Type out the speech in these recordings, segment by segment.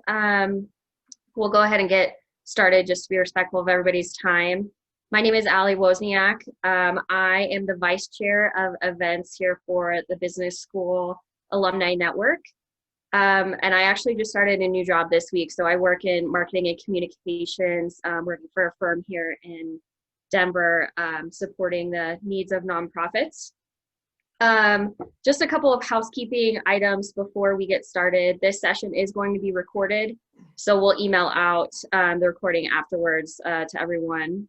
We'll go ahead and get started just to be respectful of everybody's time. My name is Ali Wozniak. I am the Vice Chair of Events here for the Business School Alumni Network. And I actually just started a new job this week. So I work in marketing and communications, working for a firm here in Denver, supporting the needs of nonprofits. Just a couple of housekeeping items before we get started. This session is going to be recorded, so we'll email out the recording afterwards to everyone.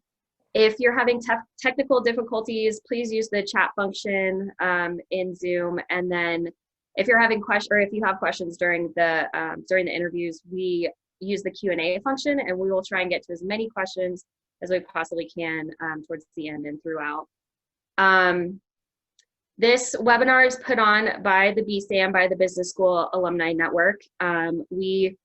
If you're having technical difficulties, please use the chat function in Zoom. And then if you're having questions, or if you have questions during the interviews, we use the Q&A function, and we will try and get to as many questions as we possibly can towards the end and throughout. This webinar is put on by the BSAM, by the Business School Alumni Network. We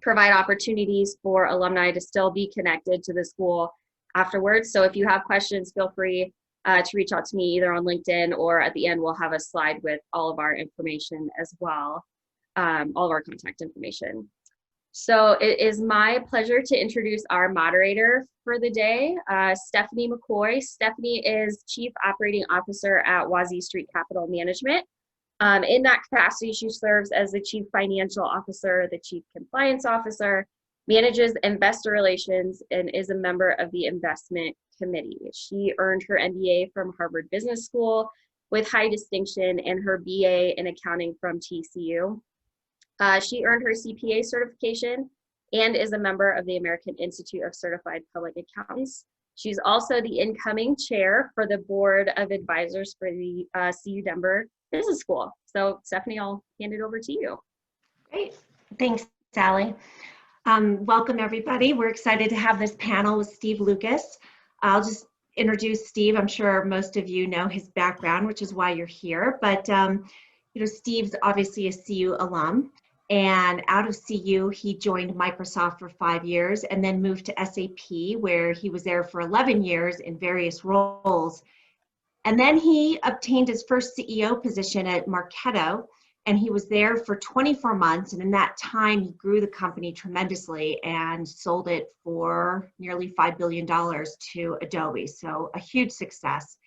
provide opportunities for alumni to still be connected to the school afterwards. So if you have questions, feel free to reach out to me either on LinkedIn, or at the end we'll have a slide with all of our information as well, all of our contact information. So it is my pleasure to introduce our moderator for the day, Stephanie McCoy. Stephanie is Chief Operating Officer at Wazee Street Capital Management. In that capacity, she serves as the Chief Financial Officer, the Chief Compliance Officer, manages investor relations, and is a member of the investment committee. She earned her MBA from Harvard Business School with high distinction, and her BA in accounting from TCU. She earned her CPA certification and is a member of the American Institute of Certified Public Accountants. She's also the incoming chair for the Board of Advisors for the CU Denver Business School. So Stephanie, I'll hand it over to you. Great, thanks, Sally. Welcome everybody. We're excited to have this panel with Steve Lucas. I'll just introduce Steve. I'm sure most of you know his background, which is why you're here. But you know, Steve's obviously a CU alum, and out of CU, he joined Microsoft for 5 years and then moved to SAP, where he was there for 11 years in various roles. And then he obtained his first CEO position at Marketo, and he was there for 24 months. And in that time, he grew the company tremendously and sold it for nearly $5 billion to Adobe. So a huge success.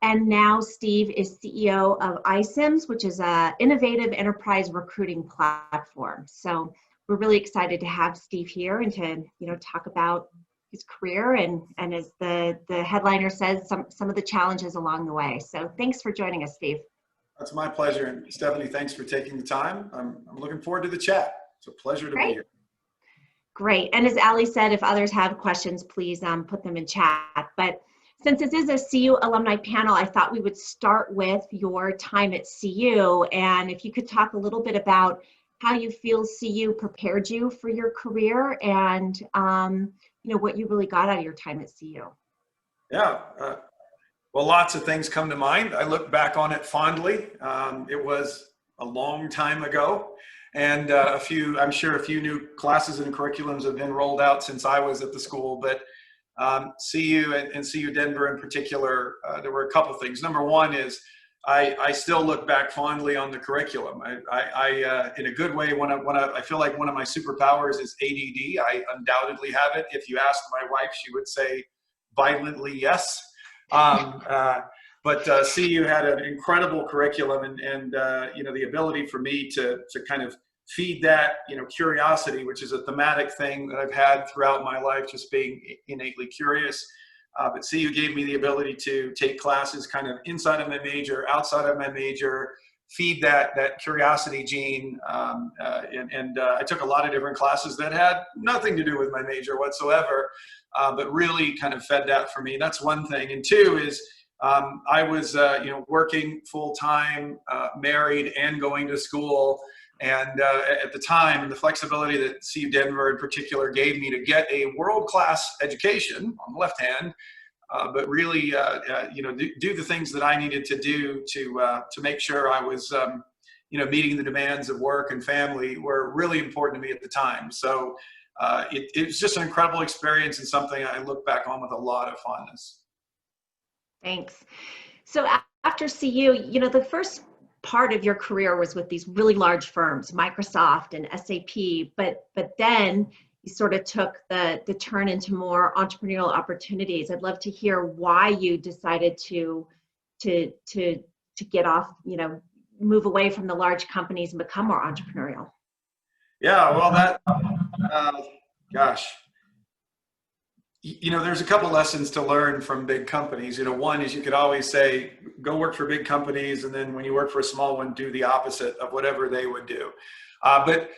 And now Steve is CEO of iCIMS, which is an innovative enterprise recruiting platform. So we're really excited to have Steve here and to, you know, talk about his career and as the headliner says, some of the challenges along the way. So thanks for joining us, Steve. That's my pleasure. And Stephanie, thanks for taking the time. I'm looking forward to the chat. It's a pleasure to be here. Great. And as Ali said, if others have questions, please put them in chat. But since this is a CU alumni panel, I thought we would start with your time at CU. And if you could talk a little bit about how you feel CU prepared you for your career and you know, what you really got out of your time at CU. Yeah, well, lots of things come to mind. I look back on it fondly. It was a long time ago. And I'm sure a few new classes and curriculums have been rolled out since I was at the school, but CU and CU Denver in particular, there were a couple things. Number one is I still look back fondly on the curriculum. I in a good way, I feel like one of my superpowers is ADD. I undoubtedly have it. If you asked my wife, she would say violently yes. But CU had an incredible curriculum, and you know, the ability for me to kind of feed that, you know, curiosity, which is a thematic thing that I've had throughout my life, just being innately curious. But CU gave me the ability to take classes kind of inside of my major, outside of my major, feed that curiosity gene. I took a lot of different classes that had nothing to do with my major whatsoever, but really kind of fed that for me. That's one thing. And two is I was you know, working full-time, married, and going to school. And at the time, and the flexibility that CU Denver in particular gave me to get a world-class education on the left hand, but really, you know, do the things that I needed to do to make sure I was, you know, meeting the demands of work and family were really important to me at the time. So it was just an incredible experience and something I look back on with a lot of fondness. Thanks. So after CU, you know, the first part of your career was with these really large firms, Microsoft and SAP, but then you sort of took the turn into more entrepreneurial opportunities. I'd love to hear why you decided to get off, move away from the large companies and become more entrepreneurial. Yeah, well, gosh, there's a couple lessons to learn from big companies. One is you could always say, go work for big companies, and then when you work for a small one, do the opposite of whatever they would do. But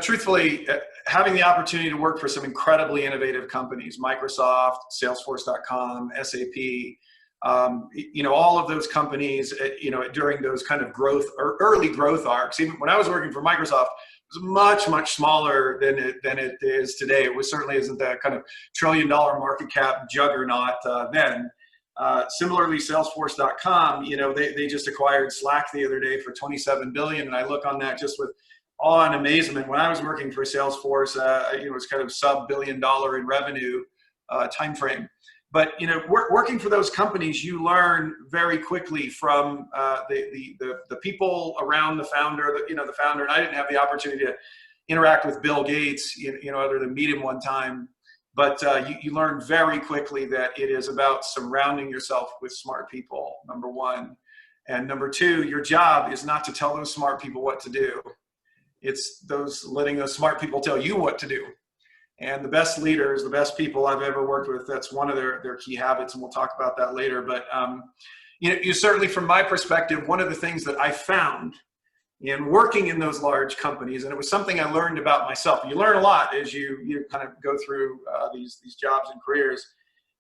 truthfully, having the opportunity to work for some incredibly innovative companies, Microsoft, Salesforce.com, SAP, all of those companies, during those kind of early growth arcs. Even when I was working for Microsoft, it was much, much smaller than it is today. It certainly isn't that kind of $1 trillion market cap juggernaut then. Similarly, Salesforce.com, they just acquired Slack the other day for $27 billion, and I look on that just with awe and amazement. When I was working for Salesforce, it was kind of sub $1 billion in revenue timeframe. But working for those companies, you learn very quickly from the people around the founder. The founder, and I didn't have the opportunity to interact with Bill Gates, other than meet him one time. But you learn very quickly that it is about surrounding yourself with smart people, number one. And number two, your job is not to tell those smart people what to do. It's letting those smart people tell you what to do. And the best leaders, the best people I've ever worked with, that's one of their key habits, and we'll talk about that later. But you certainly, from my perspective, one of the things that I found in working in those large companies, and it was something I learned about myself. You learn a lot as you kind of go through these jobs and careers.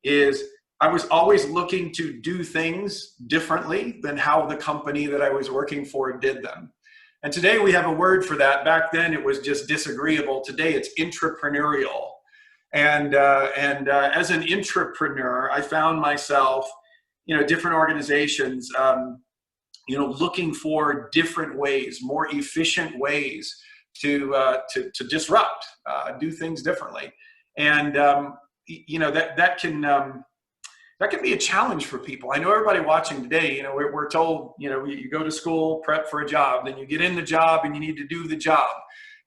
Is I was always looking to do things differently than how the company that I was working for did them. And today we have a word for that. Back then it was just disagreeable. Today it's intrapreneurial. And as an intrapreneur, I found myself, different organizations, looking for different ways, more efficient ways to disrupt, do things differently. And that can be a challenge for people. I know everybody watching today, we're told, you go to school, prep for a job, then you get in the job and you need to do the job.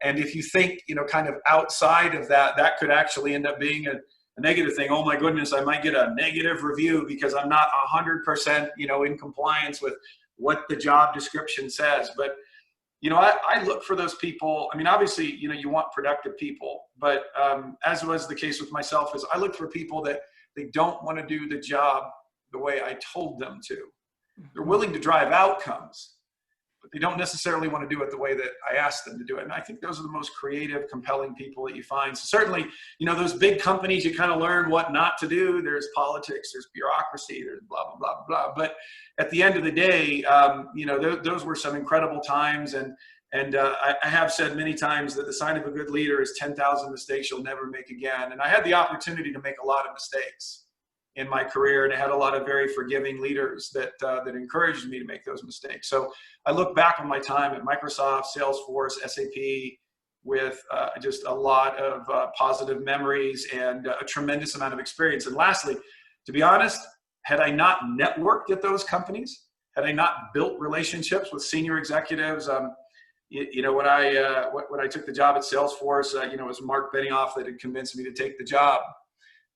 And if you think, kind of outside of that, that could actually end up being a negative thing. Oh my goodness, I might get a negative review because I'm not 100%, in compliance with what the job description says. But, I look for those people. I mean, obviously, you want productive people, but as was the case with myself, is I look for people that they don't want to do the job the way I told them to. They're willing to drive outcomes, but they don't necessarily want to do it the way that I asked them to do it. And I think those are the most creative, compelling people that you find. So certainly, those big companies, you kind of learn what not to do. There's politics, there's bureaucracy, there's blah, blah, blah, blah. But at the end of the day, those were some incredible times. And I have said many times that the sign of a good leader is 10,000 mistakes you'll never make again. And I had the opportunity to make a lot of mistakes in my career, and I had a lot of very forgiving leaders that encouraged me to make those mistakes. So I look back on my time at Microsoft, Salesforce, SAP with just a lot of positive memories and a tremendous amount of experience. And lastly, to be honest, had I not networked at those companies, had I not built relationships with senior executives, when I took the job at Salesforce, it was Mark Benioff that had convinced me to take the job.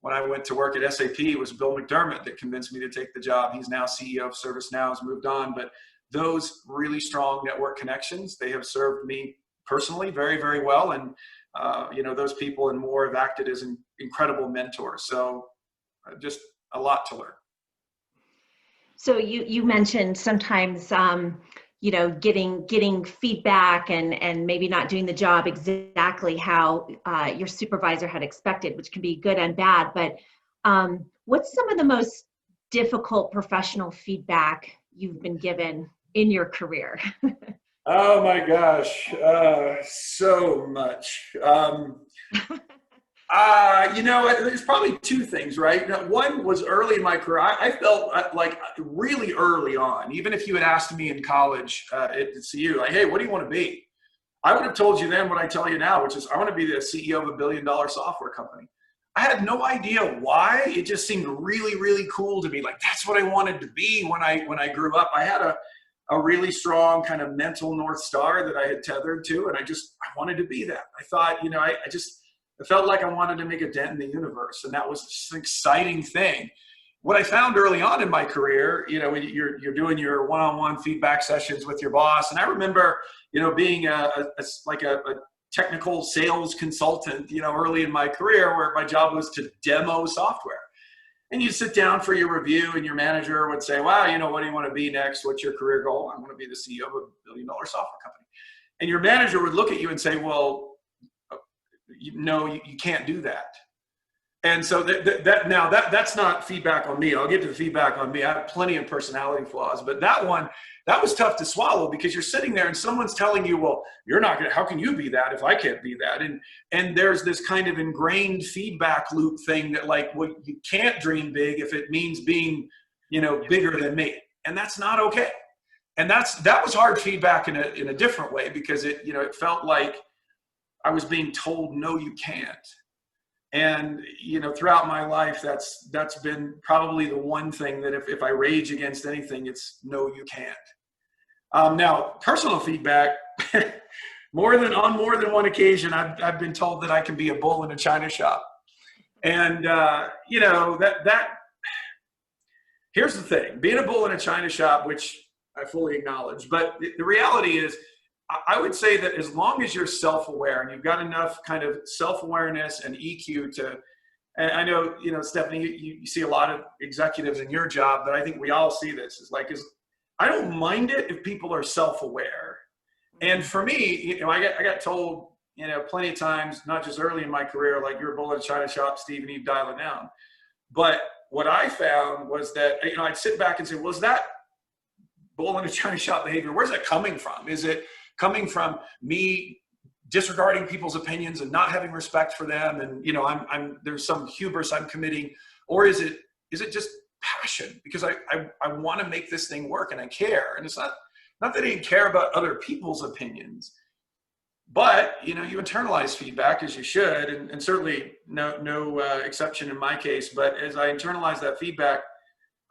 When I went to work at SAP, it was Bill McDermott that convinced me to take the job. He's now CEO of ServiceNow, has moved on. But those really strong network connections, they have served me personally very, very well. And, those people and more have acted as incredible mentors. So just a lot to learn. So you mentioned sometimes, getting feedback and maybe not doing the job exactly how your supervisor had expected, which can be good and bad. But what's some of the most difficult professional feedback you've been given in your career? Oh my gosh, so much. There's probably two things, right? One was early in my career. I felt like really early on, even if you had asked me in college at CU, like, hey, what do you want to be? I would have told you then what I tell you now, which is I want to be the CEO of $1 billion software company. I had no idea why. It just seemed really, really cool to me. Like, that's what I wanted to be when I grew up. I had a really strong kind of mental North Star that I had tethered to. And I wanted to be that. I thought, I felt like I wanted to make a dent in the universe. And that was just an exciting thing. What I found early on in my career, you're doing your one-on-one feedback sessions with your boss. And I remember, being a technical sales consultant, early in my career, where my job was to demo software. And you sit down for your review and your manager would say, wow, what do you want to be next? What's your career goal? I want to be the CEO of a billion-dollar software company. And your manager would look at you and say, well, no, you can't do that. And so that's not feedback on me. I'll get to the feedback on me. I have plenty of personality flaws, but that was tough to swallow, because you're sitting there and someone's telling you, well, you're not going to, how can you be that if I can't be that? And there's this kind of ingrained feedback loop thing that, like, well, you can't dream big if it means being, bigger than me. And that's not okay. And that was hard feedback in a different way, because it felt like I was being told, no, you can't. And, throughout my life, that's been probably the one thing that if I rage against anything, it's no, you can't. Now, personal feedback, more than one occasion, I've been told that I can be a bull in a china shop. And, here's the thing, being a bull in a china shop, which I fully acknowledge, but the reality is, I would say that as long as you're self-aware and you've got enough kind of self-awareness and EQ to, and I know, Stephanie, you see a lot of executives in your job, but I think we all see this, I don't mind it if people are self-aware. And for me, I got told, plenty of times, not just early in my career, like, you're a bull in a china shop, Steve, and you dial it down. But what I found was that, I'd sit back and say, well, is that bull in a china shop behavior, where's it coming from? Is it coming from me disregarding people's opinions and not having respect for them, and there's some hubris I'm committing, or is it just passion, because I want to make this thing work and I care? And it's not that I didn't care about other people's opinions, but you internalize feedback, as you should, and certainly no exception in my case. But as I internalized that feedback,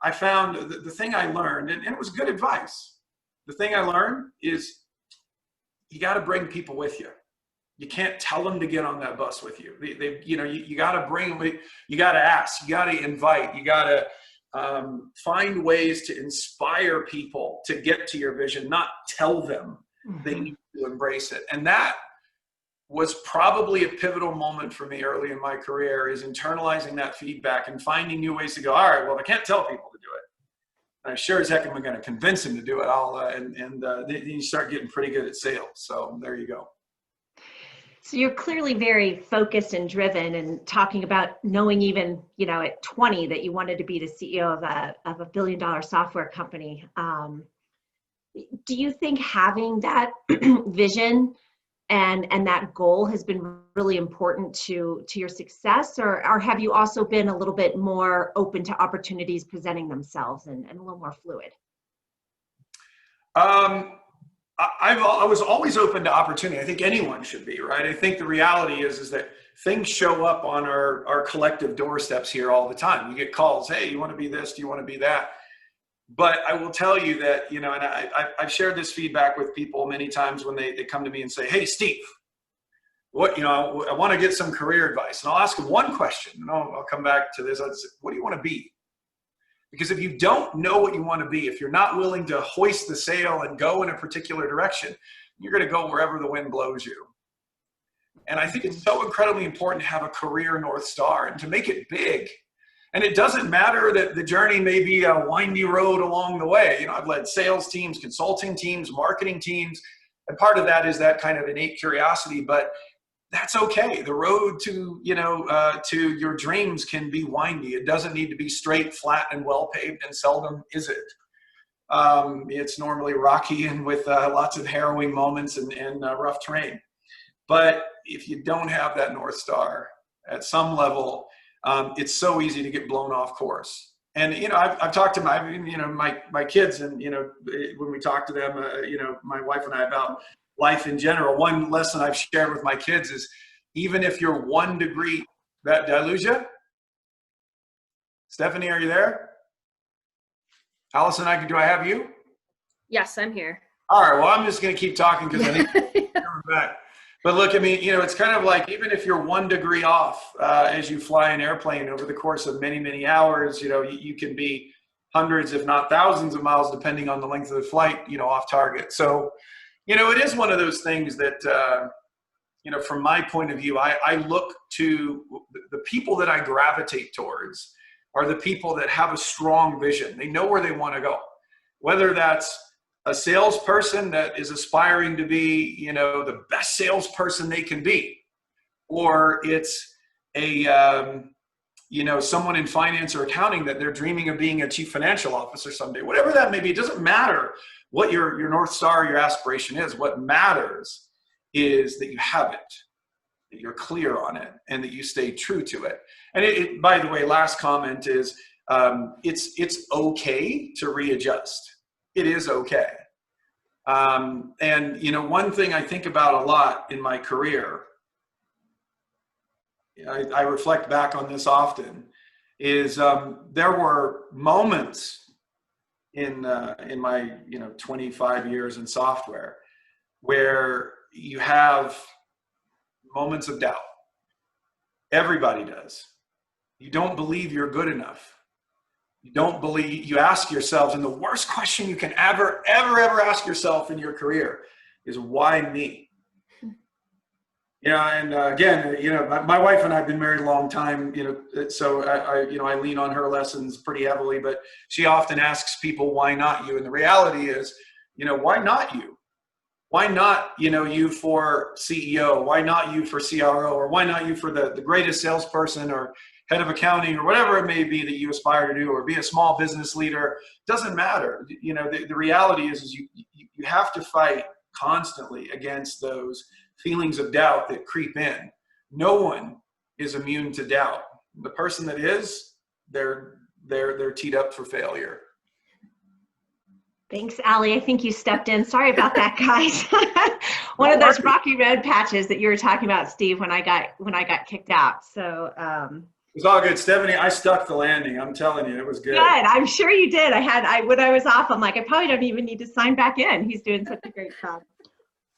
I found the thing I learned, and it was good advice. The thing I learned is, you got to bring people with you. You can't tell them to get on that bus with you. You got to bring them. You got to ask. You got to invite. You got to find ways to inspire people to get to your vision, not tell them they need to embrace it. And that was probably a pivotal moment for me early in my career, is internalizing that feedback and finding new ways to go, all right, well, I can't tell people to do it. I sure as heck am I going to convince him to do it. Then you start getting pretty good at sales. So there you go. So you're clearly very focused and driven, and talking about knowing even, at 20 that you wanted to be the CEO of a billion-dollar software company. Do you think having that vision and that goal has been really important to your success, or have you also been a little bit more open to opportunities presenting themselves and a little more fluid? I was always open to opportunity. I think anyone should be, right? I think the reality is that things show up on our collective doorsteps here all the time. You get calls, hey, you want to be this? Do you want to be that? But I will tell you that, and I've shared this feedback with people many times when they come to me and say, hey, Steve, I want to get some career advice. And I'll ask them one question, and I'll come back to this. I'll say, what do you want to be? Because if you don't know what you want to be, if you're not willing to hoist the sail and go in a particular direction, you're going to go wherever the wind blows you. And I think it's so incredibly important to have a career North Star and to make it big. And it doesn't matter that the journey may be a windy road along the way. I've led sales teams, consulting teams, marketing teams. And part of that is that kind of innate curiosity, but that's okay. The road to your dreams can be windy. It doesn't need to be straight, flat, and well-paved, and seldom is it. It's normally rocky and with lots of harrowing moments and rough terrain. But if you don't have that North Star at some level, it's so easy to get blown off course. And, I've talked to my kids, and, when we talk to them, my wife and I, about life in general, one lesson I've shared with my kids is, even if you're 1 degree, did I lose you? Stephanie, are you there? Allison, do I have you? Yes, I'm here. All right, well, I'm just going to keep talking because I think we're coming back. But look, I mean, you know, it's kind of like, even if you're 1 degree off as you fly an airplane over the course of many, many hours, you know, you can be hundreds, if not thousands of miles, depending on the length of the flight, you know, off target. So, you know, it is one of those things that, you know, from my point of view, I look to the people that I gravitate towards are the people that have a strong vision. They know where they want to go, whether that's a salesperson that is aspiring to be, you know, the best salesperson they can be, or it's a, you know, someone in finance or accounting that they're dreaming of being a chief financial officer someday, whatever that may be. It doesn't matter what your North Star, your aspiration is. What matters is that you have it, that you're clear on it, and that you stay true to it. And by the way, last comment is, it's okay to readjust. It is okay. And, you know, one thing I think about a lot in my career, I reflect back on this often, is there were moments in my, you know, 25 years in software where you have moments of doubt. Everybody does. You don't believe you're good enough. You don't believe, you ask yourselves, and the worst question you can ever ask yourself in your career is, why me? You know, and again, you know, my wife and I have been married a long time, you know, so I lean on her lessons pretty heavily, but she often asks people, why not you? And the reality is, you know, why not you? Why not, you know, you for CEO? Why not you for CRO? Or why not you for the greatest salesperson or head of accounting or whatever it may be that you aspire to do, or be a small business leader? Doesn't matter. You know, the reality is you have to fight constantly against those feelings of doubt that creep in. No one is immune to doubt. The person that is, they're teed up for failure. Thanks, Allie. I think you stepped in. Sorry about that, guys. One of those rocky road patches that you were talking about, Steve, when I got kicked out. So it was all good, Stephanie. I stuck the landing. I'm telling you, it was good. Good. I'm sure you did. When I was off, I'm like, I probably don't even need to sign back in. He's doing such a great job.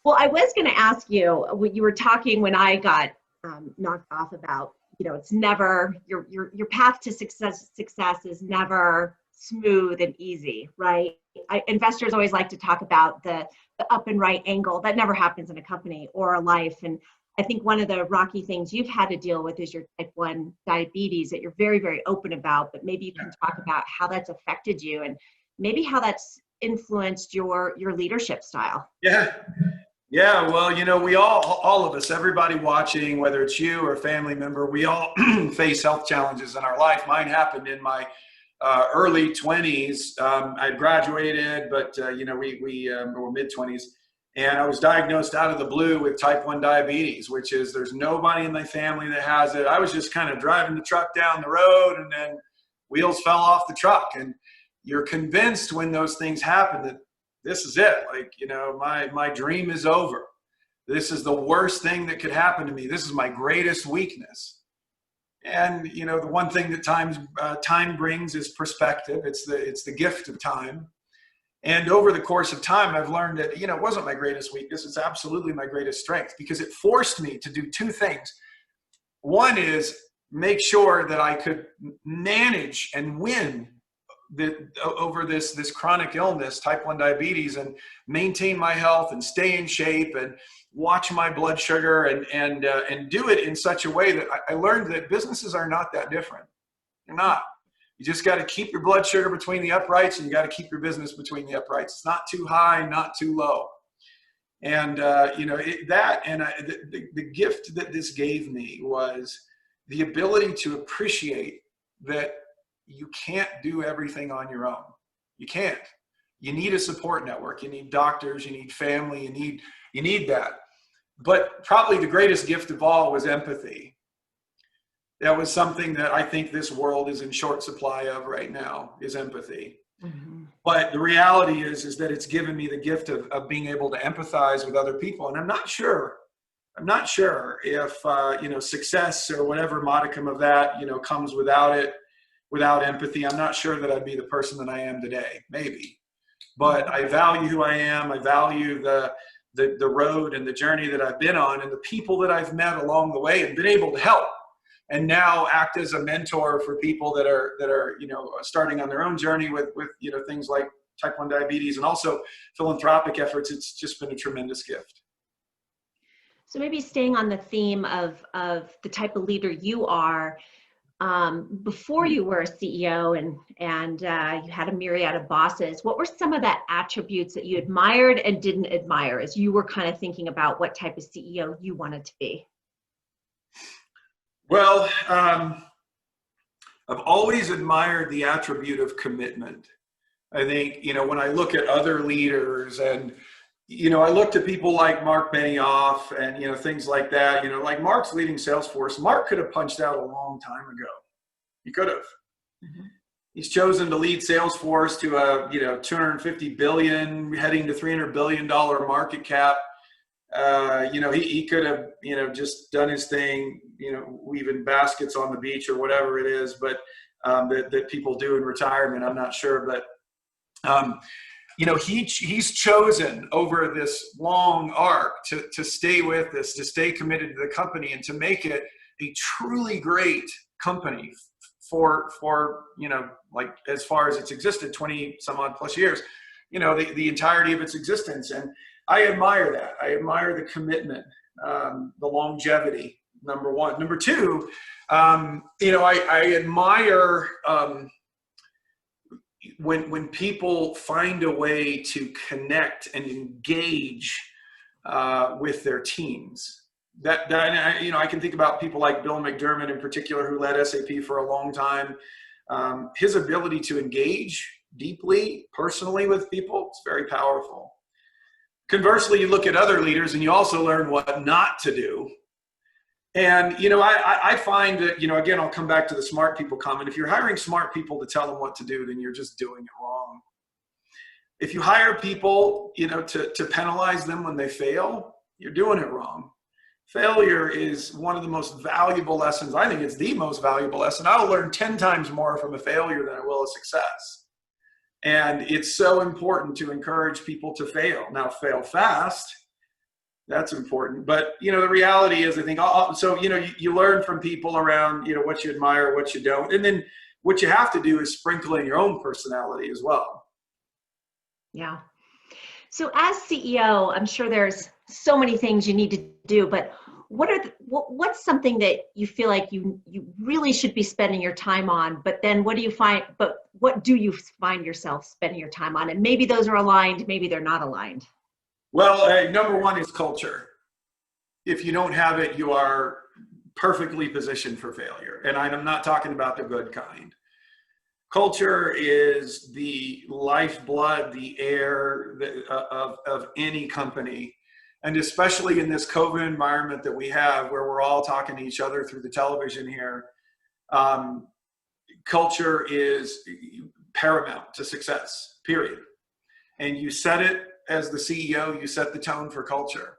Well, I was going to ask you, you were talking when I got knocked off about, you know, it's never, your path to success is never smooth and easy, right? Investors always like to talk about the up and right angle. That never happens in a company or a life. And I think one of the rocky things you've had to deal with is your type 1 diabetes that you're very, very open about, but maybe you can talk about how that's affected you and maybe how that's influenced your leadership style. Yeah, well, you know, we all of us, everybody watching, whether it's you or a family member, we all face health challenges in our life. Mine happened in my early 20s. I graduated, but, you know, we were mid-20s. And I was diagnosed out of the blue with type 1 diabetes, which is there's nobody in my family that has it. I was just kind of driving the truck down the road and then wheels fell off the truck. And you're convinced when those things happen that this is it. Like, you know, my dream is over. This is the worst thing that could happen to me. This is my greatest weakness. And, you know, the one thing that time brings is perspective. It's the gift of time. And over the course of time, I've learned that, you know, it wasn't my greatest weakness. It's absolutely my greatest strength, because it forced me to do two things. One is make sure that I could manage and win over this chronic illness, type 1 diabetes, and maintain my health and stay in shape and watch my blood sugar and do it in such a way that I learned that businesses are not that different. They're not. You just got to keep your blood sugar between the uprights, and you got to keep your business between the uprights. It's not too high, not too low. And, you know, the gift that this gave me was the ability to appreciate that you can't do everything on your own. You can't. You need a support network. You need doctors, you need family, you need that. But probably the greatest gift of all was empathy. That was something that I think this world is in short supply of right now, is empathy. Mm-hmm. But the reality is that it's given me the gift of being able to empathize with other people. And I'm not sure if, you know, success or whatever modicum of that, you know, comes without empathy. I'm not sure that I'd be the person that I am today, maybe. but I value who I am. I value the road and the journey that I've been on and the people that I've met along the way and been able to help. And now act as a mentor for people that are starting on their own journey with things like type 1 diabetes and also philanthropic efforts. It's just been a tremendous gift. So maybe staying on the theme of the type of leader you are, before you were a CEO and you had a myriad of bosses, what were some of the attributes that you admired and didn't admire as you were kind of thinking about what type of CEO you wanted to be? Well, I've always admired the attribute of commitment. I think, when I look at other leaders and, I look to people like Mark Benioff and, things like that, like Mark's leading Salesforce. Mark could have punched out a long time ago. He could have. Mm-hmm. He's chosen to lead Salesforce to a, $250 billion, heading to $300 billion market cap. He could have, just done his thing, weaving baskets on the beach or whatever it is, but that people do in retirement, I'm not sure. But, he's chosen over this long arc to stay with this, to stay committed to the company and to make it a truly great company for like as far as it's existed, 20 some odd plus years, the entirety of its existence. And I admire that. I admire the commitment, the longevity, number one. Number two, I admire when people find a way to connect and engage with their teams. I can think about people like Bill McDermott in particular, who led SAP for a long time. His ability to engage deeply, personally with people, it's very powerful. Conversely, you look at other leaders and you also learn what not to do. And, I find that, again, I'll come back to the smart people comment. If you're hiring smart people to tell them what to do, then you're just doing it wrong. If you hire people, to penalize them when they fail, you're doing it wrong. Failure is one of the most valuable lessons. I think it's the most valuable lesson. I'll learn 10 times more from a failure than I will a success. And it's so important to encourage people to fail. Now, fail fast, that's important. But, the reality is, I think, you learn from people around, what you admire, what you don't. And then what you have to do is sprinkle in your own personality as well. Yeah. So as CEO, I'm sure there's so many things you need to do, but what's something that you feel like you really should be spending your time on, but then what do you find yourself spending your time on? And maybe those are aligned, maybe they're not aligned. Well, number one is culture. If you don't have it, you are perfectly positioned for failure. And I'm not talking about the good kind. Culture is the lifeblood, the air of any company. And especially in this COVID environment that we have, where we're all talking to each other through the television here, culture is paramount to success, period. And you set it as the CEO, you set the tone for culture.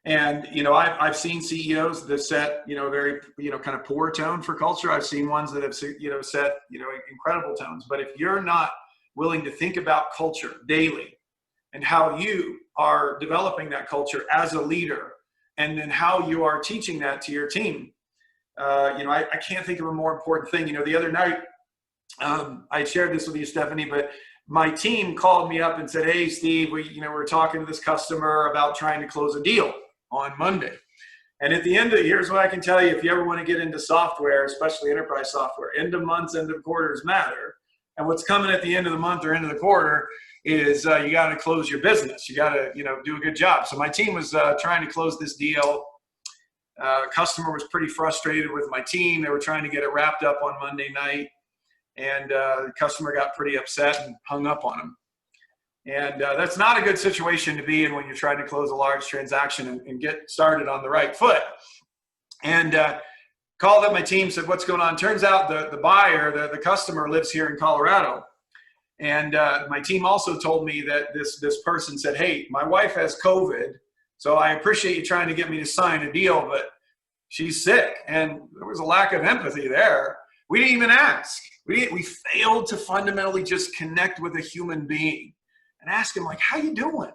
And, I've seen CEOs that set, very, kind of poor tone for culture. I've seen ones that have, set, incredible tones. But if you're not willing to think about culture daily and how you are developing that culture as a leader, and then how you are teaching that to your team, I can't think of a more important thing. The other night, I shared this with you, Stephanie, but my team called me up and said, "Hey, Steve, we're talking to this customer about trying to close a deal on Monday." And at the end of it, here's what I can tell you. If you ever want to get into software, especially enterprise software, end of months, end of quarters matter. And what's coming at the end of the month or end of the quarter is you got to close your business. You got to, do a good job. So my team was trying to close this deal. Customer was pretty frustrated with my team. They were trying to get it wrapped up on Monday night. And the customer got pretty upset and hung up on him. And that's not a good situation to be in when you're trying to close a large transaction and get started on the right foot. And called up my team, said, "What's going on?" Turns out the buyer, the customer, lives here in Colorado. And my team also told me that this person said, "Hey, my wife has COVID, so I appreciate you trying to get me to sign a deal, but she's sick." And there was a lack of empathy there. We didn't even ask. We failed to fundamentally just connect with a human being. and ask him, like, how you doing?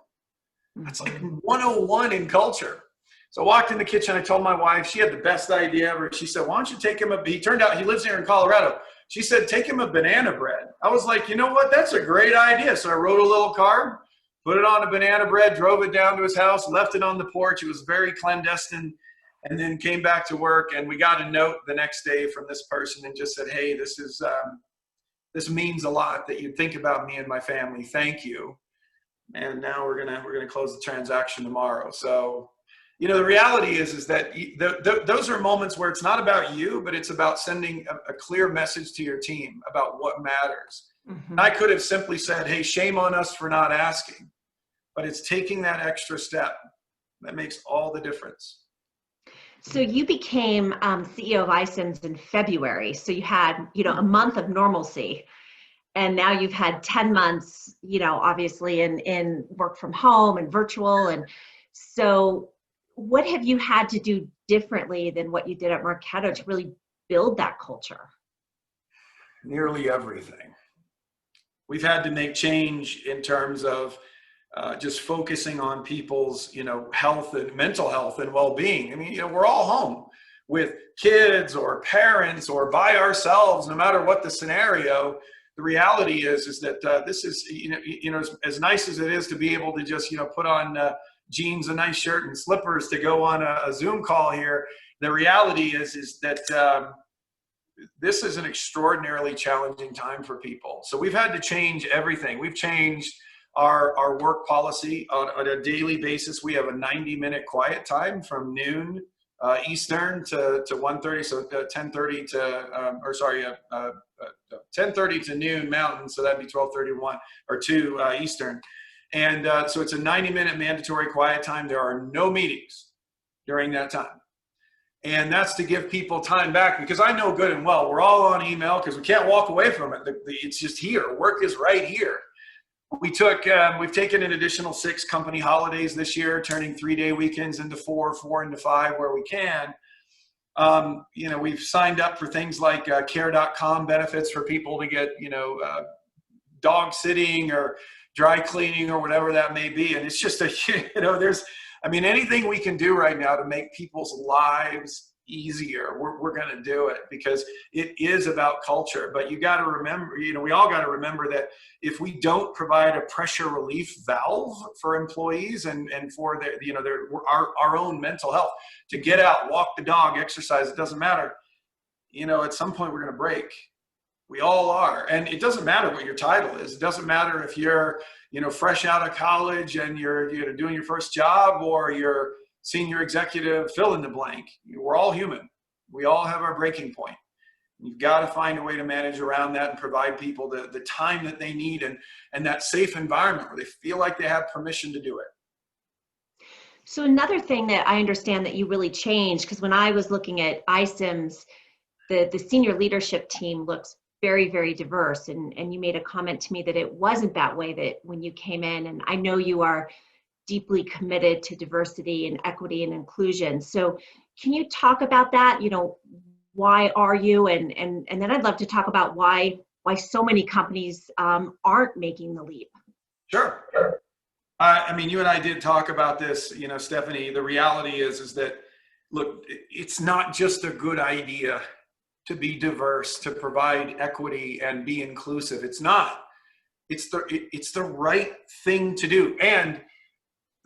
That's like 101 in culture. So I walked in the kitchen. I told my wife, she had the best idea ever. She said, why don't you take him he turned out he lives here in Colorado. She said, take him a banana bread. I was like, you know what? That's a great idea. So I wrote a little card, put it on a banana bread, drove it down to his house, left it on the porch. It was very clandestine, and then came back to work. And we got a note the next day from this person and just said, hey, this means a lot that you think about me and my family. Thank you. And now we're gonna close the transaction tomorrow. So, you know, the reality is that those are moments where it's not about you, but it's about sending a clear message to your team about what matters. And I could have simply said, hey, shame on us for not asking, but it's taking that extra step that makes all the difference. So you became CEO of iCIMS in February. So you had, you know, a month of normalcy. And now you've had 10 months, you know, obviously in work from home and virtual. And so what have you had to do differently than what you did at Marketo to really build that culture? Nearly everything. We've had to make change in terms of just focusing on people's, you know, health and mental health and well-being. I mean, you know, we're all home with kids or parents or by ourselves, no matter what the scenario. The reality is that this is, you know, as nice as it is to be able to just, you know, put on jeans, a nice shirt, and slippers to go on a Zoom call here. The reality is that this is an extraordinarily challenging time for people. So we've had to change everything. We've changed our work policy on a daily basis. We have a 90-minute quiet time from noon Eastern to 1:30, so 10:30 to 10:30 to noon Mountain, so that'd be 12:31 or 2 Eastern. And so it's a 90-minute mandatory quiet time. There are no meetings during that time. And that's to give people time back, because I know good and well we're all on email because we can't walk away from it. It's just here. Work is right here. We've taken an additional 6 company holidays this year, turning 3-day weekends into 4 into 5 where we can. You know, we've signed up for things like care.com benefits for people to get, you know, dog sitting or dry cleaning or whatever that may be. And it's just you know, anything we can do right now to make people's lives easier, we're going to do it, because it is about culture. But you got to remember, you know, we all got to remember that if we don't provide a pressure relief valve for employees and for their, you know, our own mental health, to get out, walk the dog, exercise, it doesn't matter. You know, at some point we're going to break. We all are. And it doesn't matter what your title is. It doesn't matter if you're, you know, fresh out of college and you're, you know, doing your first job, or you're senior executive, fill in the blank. We're all human. We all have our breaking point. You've got to find a way to manage around that and provide people the time that they need and that safe environment where they feel like they have permission to do it. So another thing that I understand that you really changed, because when I was looking at iCIMS, the senior leadership team looks very, very diverse. And you made a comment to me that it wasn't that way that when you came in, and I know you are deeply committed to diversity and equity and inclusion. So can you talk about that? You know, why are you? And then I'd love to talk about why so many companies aren't making the leap. Sure. I mean, you and I did talk about this, you know, Stephanie. The reality is that, look, it's not just a good idea to be diverse, to provide equity and be inclusive. It's not. It's the right thing to do. And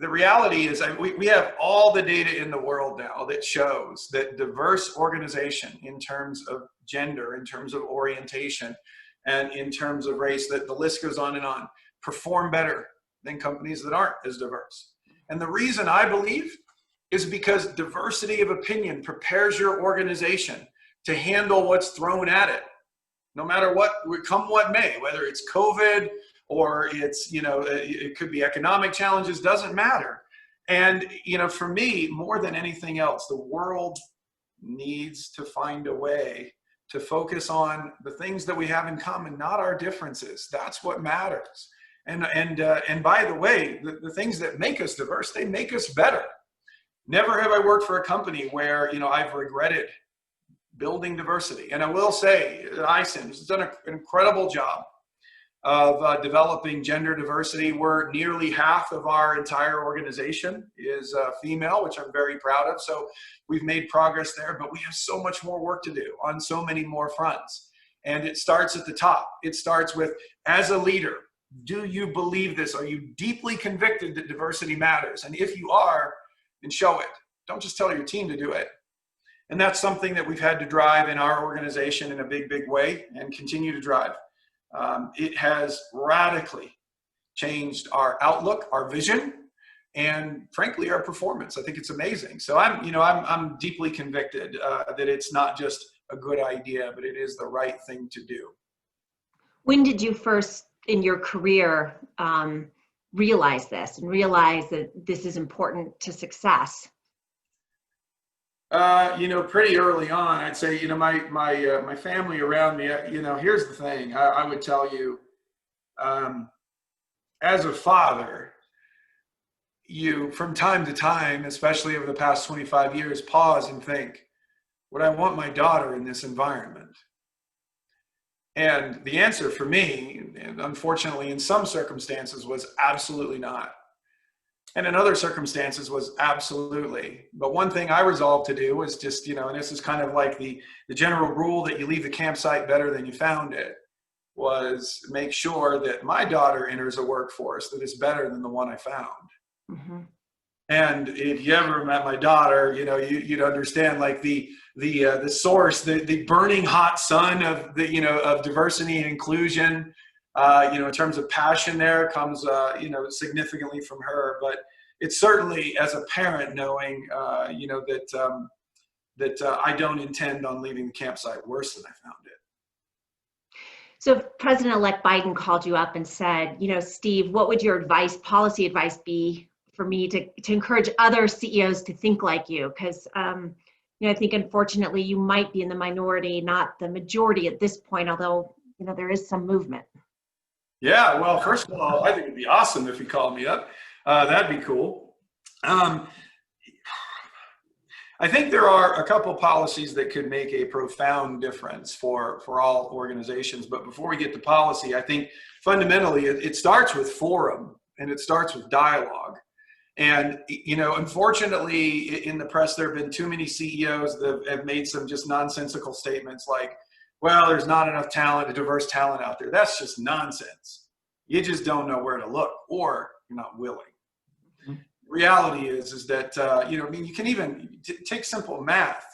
the reality is we have all the data in the world now that shows that diverse organization, in terms of gender, in terms of orientation, and in terms of race, that the list goes on, perform better than companies that aren't as diverse. And the reason I believe is because diversity of opinion prepares your organization to handle what's thrown at it, no matter what, come what may, whether it's COVID or it's, you know, it could be economic challenges, doesn't matter. And, you know, for me, more than anything else, the world needs to find a way to focus on the things that we have in common, not our differences. That's what matters. And by the way, the things that make us diverse, they make us better. Never have I worked for a company where, you know, I've regretted building diversity. And I will say that iCIMS has done an incredible job of developing gender diversity. We're nearly half of our entire organization is female, which I'm very proud of. So we've made progress there, but we have so much more work to do on so many more fronts. And it starts at the top. It starts with, as a leader, do you believe this? Are you deeply convicted that diversity matters? And if you are, then show it. Don't just tell your team to do it. And that's something that we've had to drive in our organization in a big, big way and continue to drive. It has radically changed our outlook, our vision, and frankly, our performance. I think it's amazing. So I'm deeply convicted that it's not just a good idea, but it is the right thing to do. When did you first in your career realize this and realize that this is important to success? Pretty early on. I'd say, my family around me, here's the thing. I would tell you, as a father, you, from time to time, especially over the past 25 years, pause and think, would I want my daughter in this environment? And the answer for me, and unfortunately in some circumstances, was absolutely not. And in other circumstances was absolutely. But one thing I resolved to do was just, and this is kind of like the general rule that you leave the campsite better than you found it, was make sure that my daughter enters a workforce that is better than the one I found. Mm-hmm. And if you ever met my daughter, you'd understand, like the source, the burning hot sun of of diversity and inclusion. In terms of passion, there comes significantly from her. But it's certainly, as a parent, knowing that I don't intend on leaving the campsite worse than I found it. So if President-elect Biden called you up and said, Steve, what would your policy advice be for me to encourage other CEOs to think like you? Because I think unfortunately you might be in the minority, not the majority at this point, although there is some movement. Yeah, well, first of all, I think it'd be awesome if you called me up. That'd be cool. I think there are a couple policies that could make a profound difference for all organizations. But before we get to policy, I think fundamentally it starts with forum and it starts with dialogue. And, unfortunately, in the press, there have been too many CEOs that have made some just nonsensical statements like, well, there's not enough talent, diverse talent out there. That's just nonsense. You just don't know where to look, or you're not willing. Mm-hmm. Reality is that, you can even take simple math.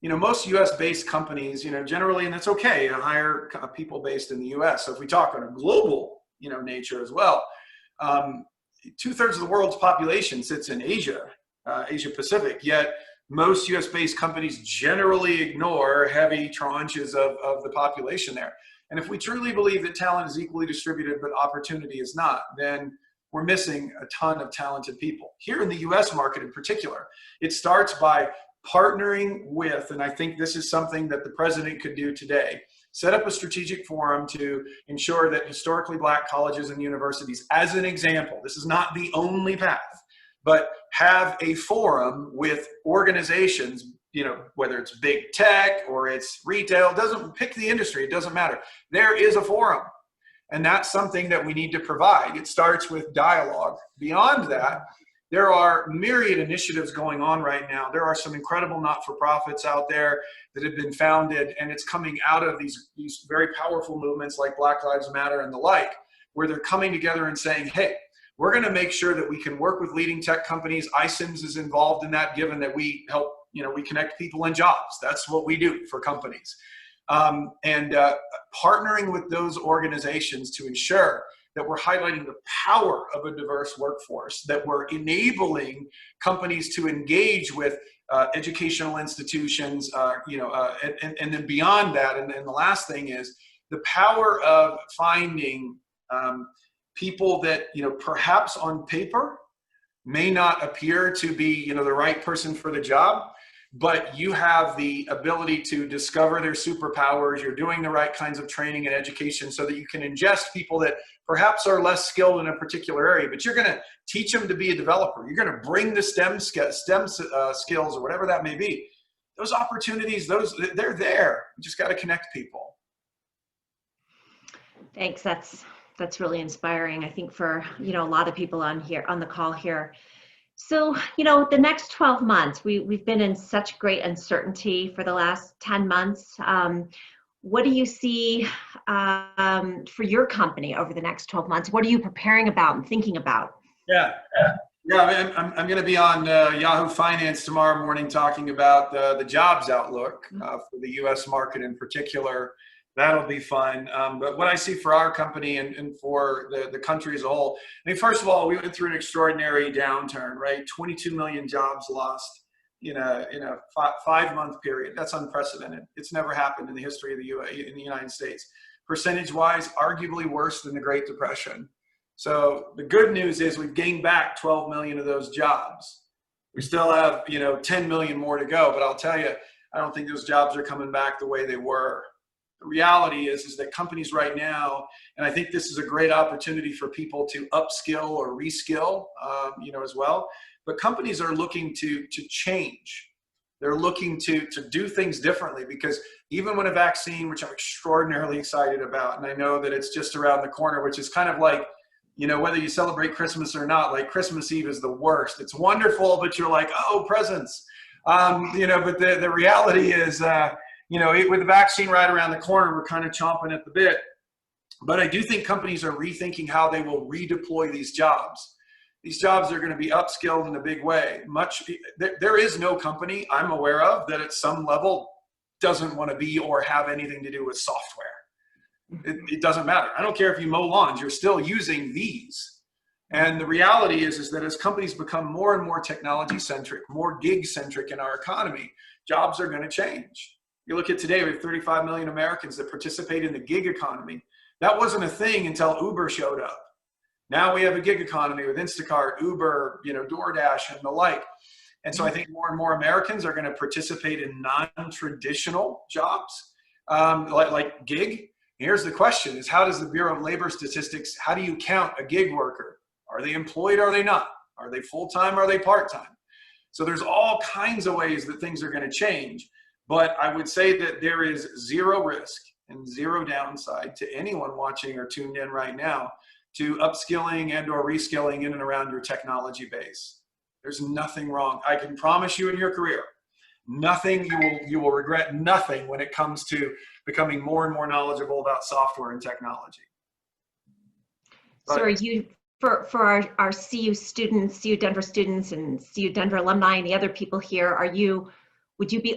Most US-based companies, generally, and that's okay, hire people based in the US. So if we talk on a global, nature as well, 2/3 of the world's population sits in Asia, Asia Pacific, yet most US-based companies generally ignore heavy tranches of the population there. And if we truly believe that talent is equally distributed, but opportunity is not, then we're missing a ton of talented people. Here in the US market in particular, it starts by partnering with, and I think this is something that the president could do today, set up a strategic forum to ensure that historically Black colleges and universities, as an example, this is not the only path, but have a forum with organizations, whether it's big tech or it's retail, doesn't pick the industry, it doesn't matter. There is a forum, and that's something that we need to provide. It starts with dialogue. Beyond that, there are myriad initiatives going on right now. There are some incredible not-for-profits out there that have been founded, and it's coming out of these very powerful movements like Black Lives Matter and the like, where they're coming together and saying, hey, we're going to make sure that we can work with leading tech companies. iCIMS is involved in that, given that we help, we connect people and jobs. That's what we do for companies. Partnering with those organizations to ensure that we're highlighting the power of a diverse workforce, that we're enabling companies to engage with educational institutions, and then beyond that, and the last thing is the power of finding people that, perhaps on paper may not appear to be, the right person for the job, but you have the ability to discover their superpowers. You're doing the right kinds of training and education so that you can ingest people that perhaps are less skilled in a particular area, but you're going to teach them to be a developer. You're going to bring the STEM skills or whatever that may be. Those opportunities, they're there. You just got to connect people. Thanks. That's really inspiring, I think, for, a lot of people on the call here. So, the next 12 months, we've been in such great uncertainty for the last 10 months. What do you see for your company over the next 12 months? What are you preparing about and thinking about? Yeah. I'm going to be on Yahoo Finance tomorrow morning talking about the jobs outlook for the U.S. market in particular. That'll be fun. But what I see for our company and for the country as a whole, I mean, first of all, we went through an extraordinary downturn, right? 22 million jobs lost in a 5-month period. That's unprecedented. It's never happened in the history of in the United States. Percentage-wise, arguably worse than the Great Depression. So the good news is we've gained back 12 million of those jobs. We still have, 10 million more to go, but I'll tell you, I don't think those jobs are coming back the way they were. The reality is that companies right now, and I think this is a great opportunity for people to upskill or reskill, as well. But companies are looking to change. They're looking to do things differently, because even when a vaccine, which I'm extraordinarily excited about, and I know that it's just around the corner, which is kind of like, whether you celebrate Christmas or not, like Christmas Eve is the worst. It's wonderful, but you're like, oh, presents. But the reality is, with the vaccine right around the corner, we're kind of chomping at the bit. But I do think companies are rethinking how they will redeploy these jobs. These jobs are going to be upskilled in a big way. There is no company I'm aware of that at some level doesn't want to be or have anything to do with software. It doesn't matter. I don't care if you mow lawns, you're still using these. And the reality is that as companies become more and more technology centric, more gig centric in our economy, jobs are going to change. You look at today, we have 35 million Americans that participate in the gig economy. That wasn't a thing until Uber showed up. Now we have a gig economy with Instacart, Uber, DoorDash, and the like. And so I think more and more Americans are going to participate in non-traditional jobs, like gig. Here's the question: is how does the Bureau of Labor Statistics, how do you count a gig worker? Are they employed? Or are they not? Are they full-time? Or are they part-time? So there's all kinds of ways that things are going to change. But I would say that there is zero risk and zero downside to anyone watching or tuned in right now to upskilling and or reskilling in and around your technology base. There's nothing wrong. I can promise you in your career, nothing, you will regret nothing when it comes to becoming more and more knowledgeable about software and technology. So are you, for our CU students, CU Denver students and CU Denver alumni and the other people here, would you be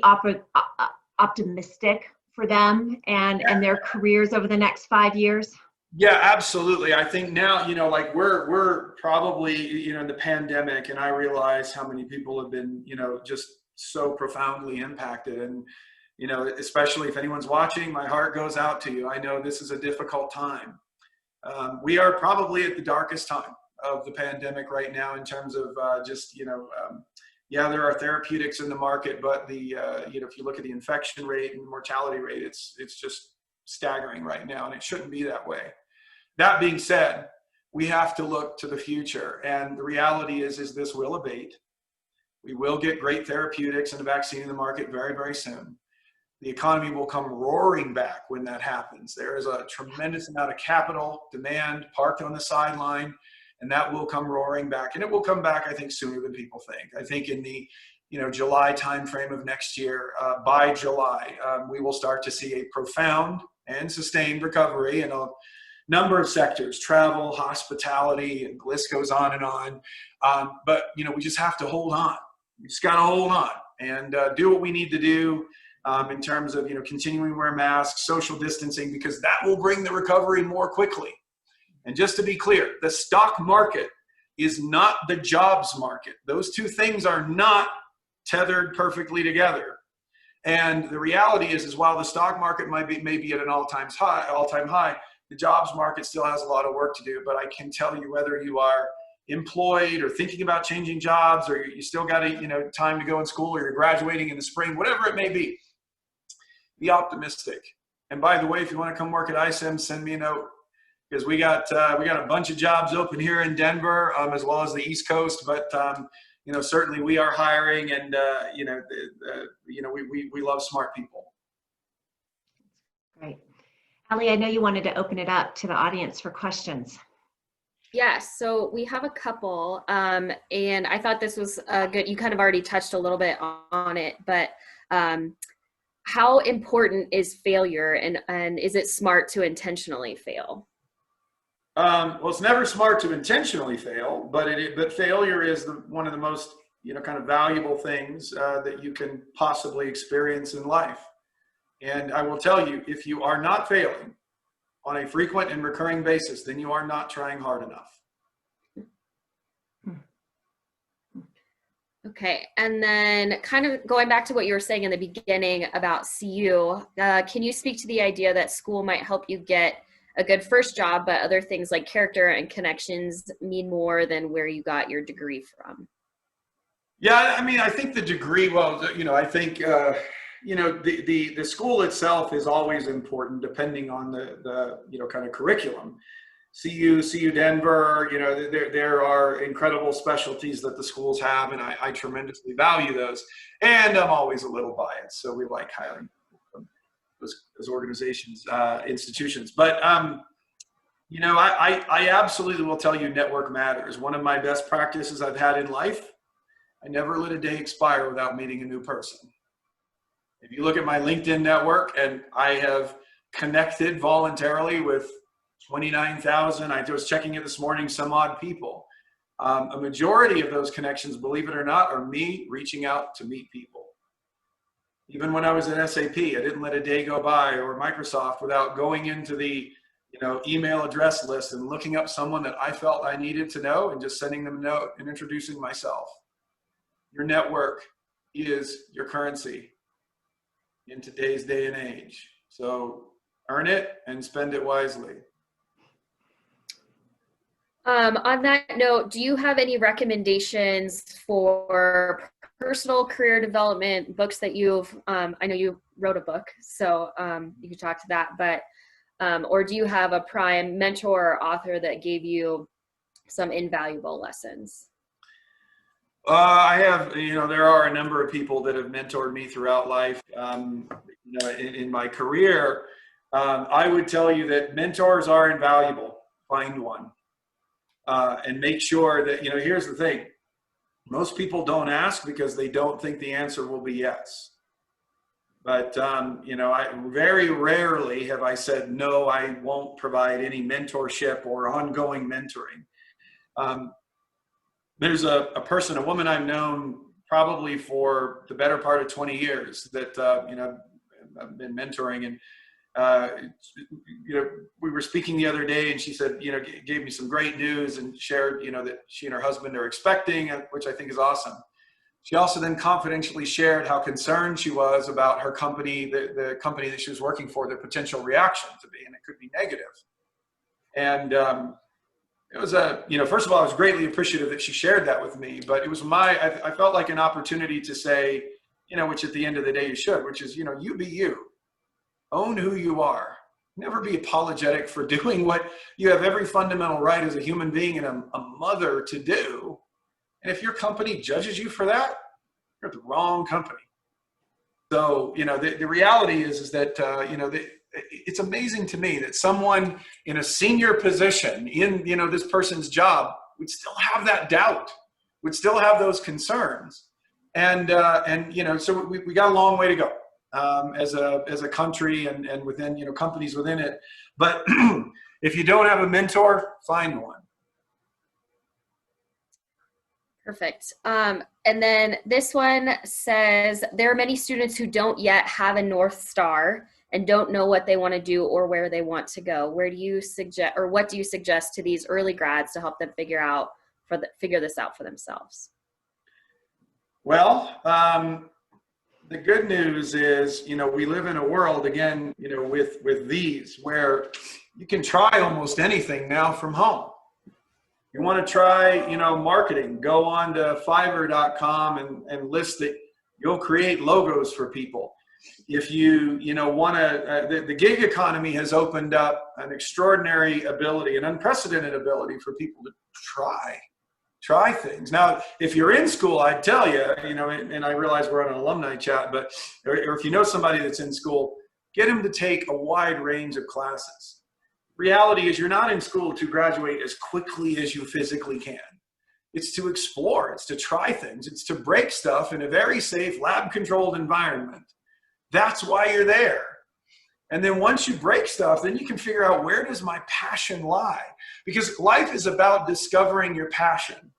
optimistic for them and their careers over the next 5 years? Yeah, absolutely. I think now, like we're probably, in the pandemic, and I realize how many people have been, just so profoundly impacted. And, especially if anyone's watching, my heart goes out to you. I know this is a difficult time. We are probably at the darkest time of the pandemic right now in terms of yeah, there are therapeutics in the market, but if you look at the infection rate and mortality rate, it's just staggering right now, and it shouldn't be that way. That being said, we have to look to the future, and the reality is this will abate. We will get great therapeutics and a vaccine in the market very, very soon. The economy will come roaring back when that happens. There is a tremendous amount of capital demand parked on the sideline, and that will come roaring back. And it will come back, I think, sooner than people think. I think in the July timeframe of next year, by July, we will start to see a profound and sustained recovery in a number of sectors: travel, hospitality, and the list goes on and on. But we just have to hold on. We just got to hold on and do what we need to do in terms of continuing to wear masks, social distancing, because that will bring the recovery more quickly. And just to be clear, the stock market is not the jobs market. Those two things are not tethered perfectly together. And the reality is while the stock market may be at an all-time high, the jobs market still has a lot of work to do. But I can tell you, whether you are employed or thinking about changing jobs, or you still got time to go in school, or you're graduating in the spring, whatever it may be optimistic. And by the way, if you want to come work at iCIMS, send me a note, because we got a bunch of jobs open here in Denver, as well as the East Coast. But certainly we are hiring, and we love smart people. Great. Ali, I know you wanted to open it up to the audience for questions. Yes, so we have a couple, and I thought this was good. You kind of already touched a little bit on it, but how important is failure, and is it smart to intentionally fail? Well, it's never smart to intentionally fail, but failure is one of the most, kind of valuable things that you can possibly experience in life. And I will tell you, if you are not failing on a frequent and recurring basis, then you are not trying hard enough. Okay, and then kind of going back to what you were saying in the beginning about CU, can you speak to the idea that school might help you get a good first job, but other things like character and connections mean more than where you got your degree from? Yeah, I mean, I think the degree, well, I think, the school itself is always important depending on the kind of curriculum. CU Denver, there are incredible specialties that the schools have, and I tremendously value those. And I'm always a little biased, so we like hiring those organizations, institutions. But, I absolutely will tell you network matters. One of my best practices I've had in life, I never let a day expire without meeting a new person. If you look at my LinkedIn network, and I have connected voluntarily with 29,000, I was checking it this morning, some odd people. A majority of those connections, believe it or not, are me reaching out to meet people. Even when I was at SAP, I didn't let a day go by, or Microsoft, without going into the email address list and looking up someone that I felt I needed to know and just sending them a note and introducing myself. Your network is your currency in today's day and age. So earn it and spend it wisely. On that note, do you have any recommendations for personal career development, books that you've, I know you wrote a book, so you could talk to that, but, or do you have a prime mentor or author that gave you some invaluable lessons? I have, there are a number of people that have mentored me throughout life. In my career, I would tell you that mentors are invaluable. Find one. And make sure that, here's the thing. Most people don't ask because they don't think the answer will be yes. But, I very rarely have I said, no, I won't provide any mentorship or ongoing mentoring. There's a woman I've known probably for the better part of 20 years that, I've been mentoring, and, we were speaking the other day, and she said, gave me some great news and shared, that she and her husband are expecting, which I think is awesome. She also then confidentially shared how concerned she was about her company, the company that she was working for, their potential reaction to be, and it could be negative. And, it was first of all, I was greatly appreciative that she shared that with me, but it was I felt like an opportunity to say, which at the end of the day you should, which is, you be you. Own who you are. Never be apologetic for doing what you have every fundamental right as a human being and a mother to do. And if your company judges you for that, you're at the wrong company. So, the reality is that, it's amazing to me that someone in a senior position in, this person's job would still have that doubt, would still have those concerns. And so we got a long way to go as a country and within, companies within it. But if you don't have a mentor, find one. Perfect. And then this one says, there are many students who don't yet have a North Star and don't know what they want to do or where they want to go. Where do you suggest, or what do you suggest to these early grads to help them figure this out for themselves? Well, the good news is, we live in a world, again, with these, where you can try almost anything now from home. You want to try, marketing, go on to fiverr.com and list that you'll create logos for people. If you, want to, the gig economy has opened up an extraordinary ability, an unprecedented ability for people to try things. Now, if you're in school, I'd tell you, and I realize we're on an alumni chat, but or if you know somebody that's in school, get them to take a wide range of classes. Reality is you're not in school to graduate as quickly as you physically can. It's to explore, it's to try things, it's to break stuff in a very safe lab-controlled environment. That's why you're there. And then once you break stuff, then you can figure out, where does my passion lie? Because life is about discovering your passion.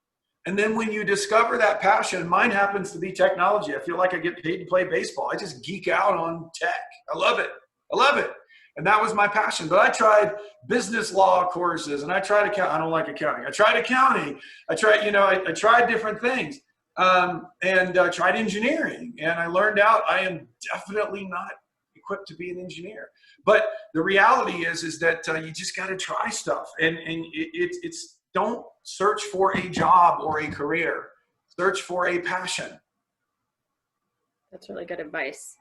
And then when you discover that passion, mine happens to be technology. I feel like I get paid to play baseball. I just geek out on tech. I love it. I love it. And that was my passion. But I tried business law courses, and I tried accounting. I don't like accounting. I tried accounting. I tried different things. And tried engineering. And I learned out I am definitely not equipped to be an engineer. But the reality is that you just got to try stuff. And it's don't search for a job or a career. Search for a passion. That's really good advice.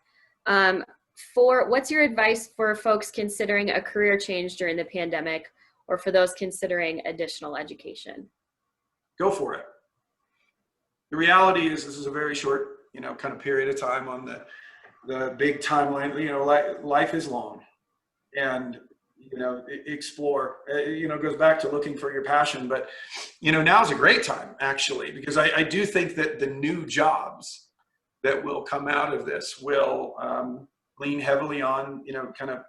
What's your advice for folks considering a career change during the pandemic, or for those considering additional education? Go for it. The reality is this is a very short, kind of period of time on the big timeline. Life is long, and explore. Goes back to looking for your passion. But now's a great time, actually, because I do think that the new jobs that will come out of this will lean heavily on kind of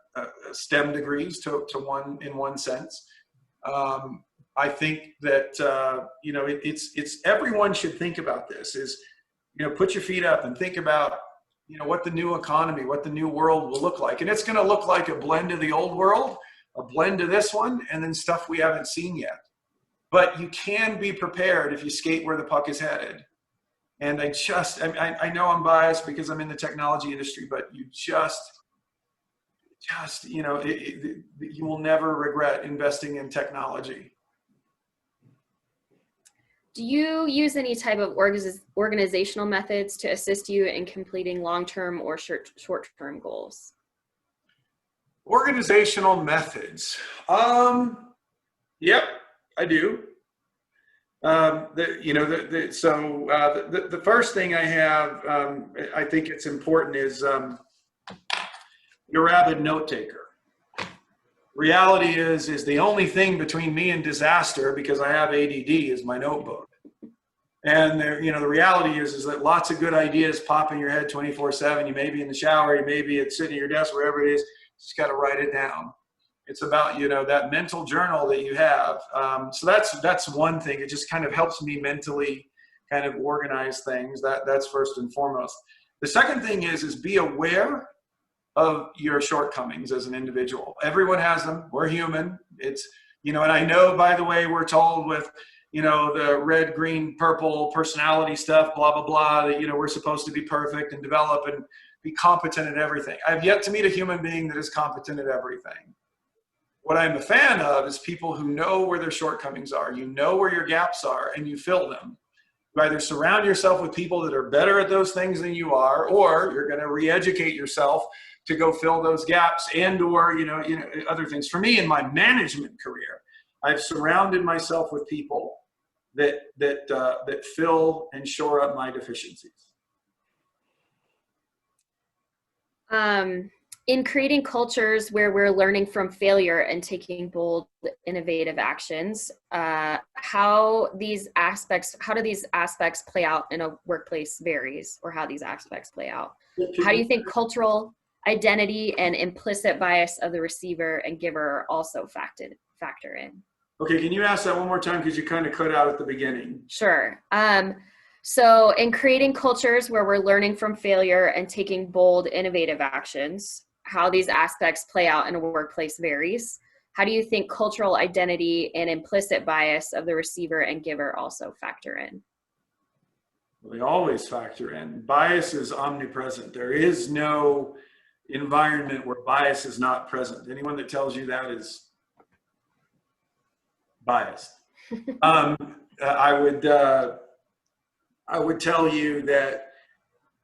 STEM degrees to one sense. I think that it's everyone should think about this. Is put your feet up and think about what the new economy, what the new world will look like, and it's going to look like a blend of the old world, a blend of this one, and then stuff we haven't seen yet. But you can be prepared if you skate where the puck is headed. And I know I'm biased because I'm in the technology industry, but you you will never regret investing in technology. Do you use any type of organizational methods to assist you in completing long-term or short-term goals? Organizational methods. Yep, I do. The first thing I have, I think it's important, is you're a rabid note taker. Reality is the only thing between me and disaster, because I have ADD, is my notebook. And the reality is that lots of good ideas pop in your head 24/7. You may be in the shower, you may be sitting at your desk, wherever it is. You just got to write it down. It's about that mental journal that you have. So that's one thing. It just kind of helps me mentally kind of organize things. That's first and foremost. The second thing is be aware of your shortcomings as an individual. Everyone has them. We're human. It's and I know, by the way, we're told with the red, green, purple personality stuff, blah blah blah, that we're supposed to be perfect and develop and be competent at everything. I've yet to meet a human being that is competent at everything. What I'm a fan of is people who know where their shortcomings are. You know where your gaps are, and you fill them. You either surround yourself with people that are better at those things than you are, or you're going to re-educate yourself to go fill those gaps, and or other things. For me, in my management career, I've surrounded myself with people that fill and shore up my deficiencies. In creating cultures where we're learning from failure and taking bold, innovative actions, how do these aspects play out in a workplace varies, or how these aspects play out. How do you think cultural identity and implicit bias of the receiver and giver also factor in? Okay, can you ask that one more time, because you kind of cut out at the beginning? Sure. So in creating cultures where we're learning from failure and taking bold, innovative actions, how these aspects play out in a workplace varies. How do you think cultural identity and implicit bias of the receiver and giver also factor in? Well, they always factor in. Bias is omnipresent. There is no environment where bias is not present. Anyone that tells you that is biased. I would tell you that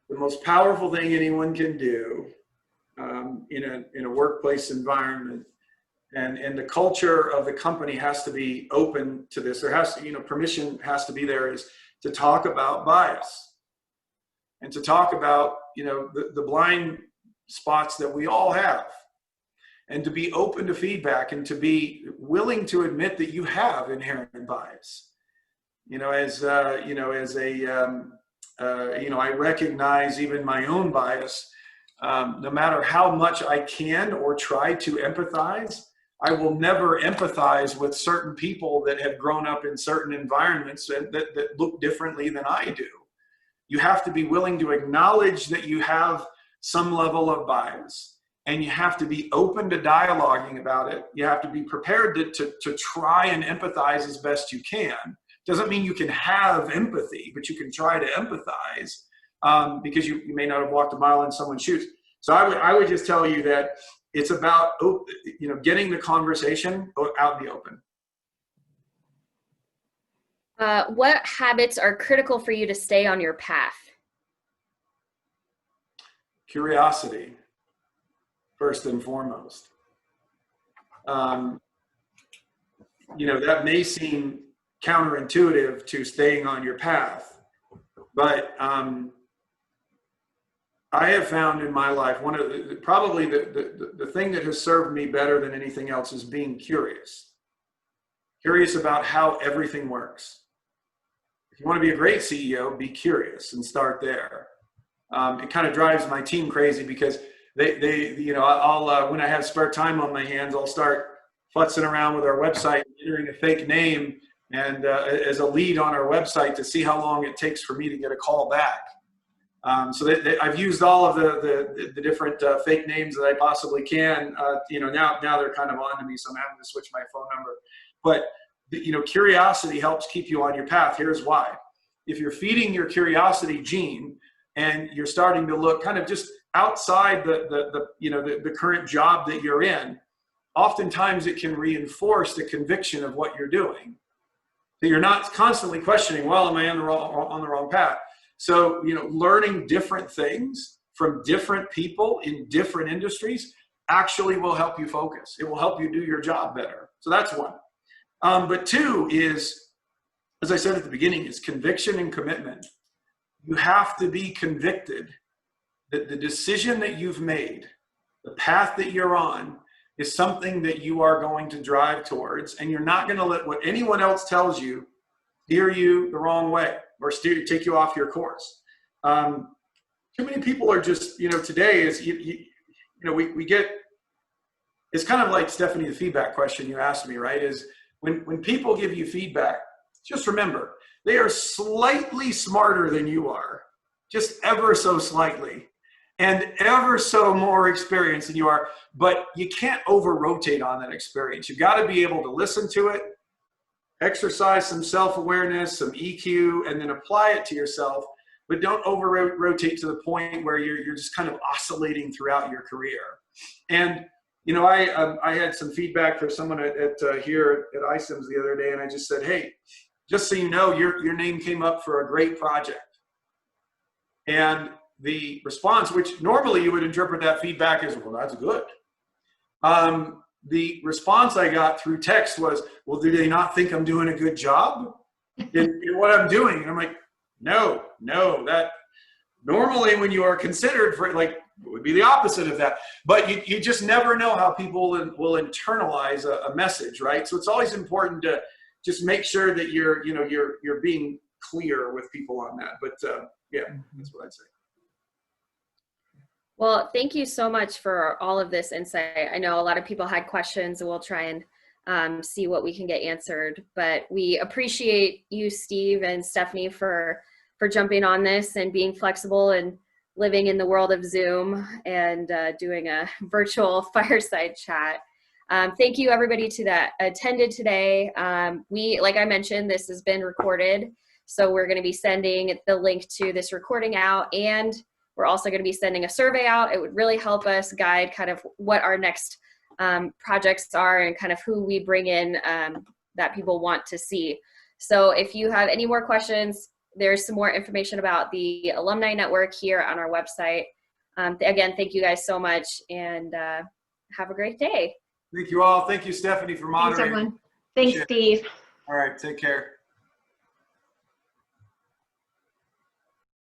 the most powerful thing anyone can do in a workplace environment, and the culture of the company has to be open to this. There has to, permission has to be there, is to talk about bias, and to talk about, the blind spots that we all have, and to be open to feedback and to be willing to admit that you have inherent bias. You know, I recognize even my own bias. No matter how much I can or try to empathize, I will never empathize with certain people that have grown up in certain environments that look differently than I do. You have to be willing to acknowledge that you have some level of bias, and you have to be open to dialoguing about it. You have to be prepared to try and empathize as best you can. Doesn't mean you can have empathy, but you can try to empathize, because you may not have walked a mile in someone's shoes. So I would just tell you that it's about, you know, getting the conversation out in the open. What habits are critical for you to stay on your path? Curiosity, first and foremost. You know, that may seem counterintuitive to staying on your path, but I have found in my life one of probably the thing that has served me better than anything else is being curious about how everything works. If you want to be a great CEO, be curious and start there. It kind of drives my team crazy because they you know, I'll when I have spare time on my hands, I'll start futzing around with our website, entering a fake name and as a lead on our website to see how long it takes for me to get a call back. So I've used all of the different fake names that I possibly can. You know, now they're kind of on to me, so I'm having to switch my phone number. But you know, curiosity helps keep you on your path. Here's why: if you're feeding your curiosity gene and you're starting to look kind of just outside the current job that you're in, oftentimes it can reinforce the conviction of what you're doing. So you're not constantly questioning, well, am I on the wrong path? So, you know, learning different things from different people in different industries actually will help you focus. It will help you do your job better. So that's one. But two is, as I said at the beginning, is conviction and commitment. You have to be convicted that the decision that you've made, the path that you're on, is something that you are going to drive towards, and you're not going to let what anyone else tells you steer you the wrong way or take you off your course. Too many people are just, you know, today is, you know, we get, it's kind of like, Stephanie, the feedback question you asked me, right, is when people give you feedback, just remember, they are slightly smarter than you are, just ever so slightly, and ever so more experienced than you are, but you can't over-rotate on that experience. You've got to be able to listen to it, exercise some self-awareness, some EQ, and then apply it to yourself, but don't over-rotate to the point where you're just kind of oscillating throughout your career. And, you know, I had some feedback for someone here at iCIMS the other day, and I just said, hey, just so you know, your name came up for a great project. And the response, which normally you would interpret that feedback as, well, that's good. The response I got through text was, well, do they not think I'm doing a good job in what I'm doing? And I'm like, no, that normally when you are considered for, like, it would be the opposite of that. But you just never know how people will internalize a message, right? So it's always important to just make sure that you're being clear with people on that. But yeah, that's what I'd say. Well, thank you so much for all of this insight. I know a lot of people had questions, and we'll try and see what we can get answered. But we appreciate you, Steve and Stephanie, for jumping on this and being flexible and living in the world of Zoom and doing a virtual fireside chat. Thank you, everybody, that attended today. Like I mentioned, this has been recorded, so we're going to be sending the link to this recording out, and we're also going to be sending a survey out. It would really help us guide kind of what our next projects are and kind of who we bring in that people want to see. So if you have any more questions, there's some more information about the Alumni Network here on our website. Again, thank you guys so much, and have a great day. Thank you all. Thank you, Stephanie, for moderating. Thanks, everyone. Thanks, Steve. All right, take care.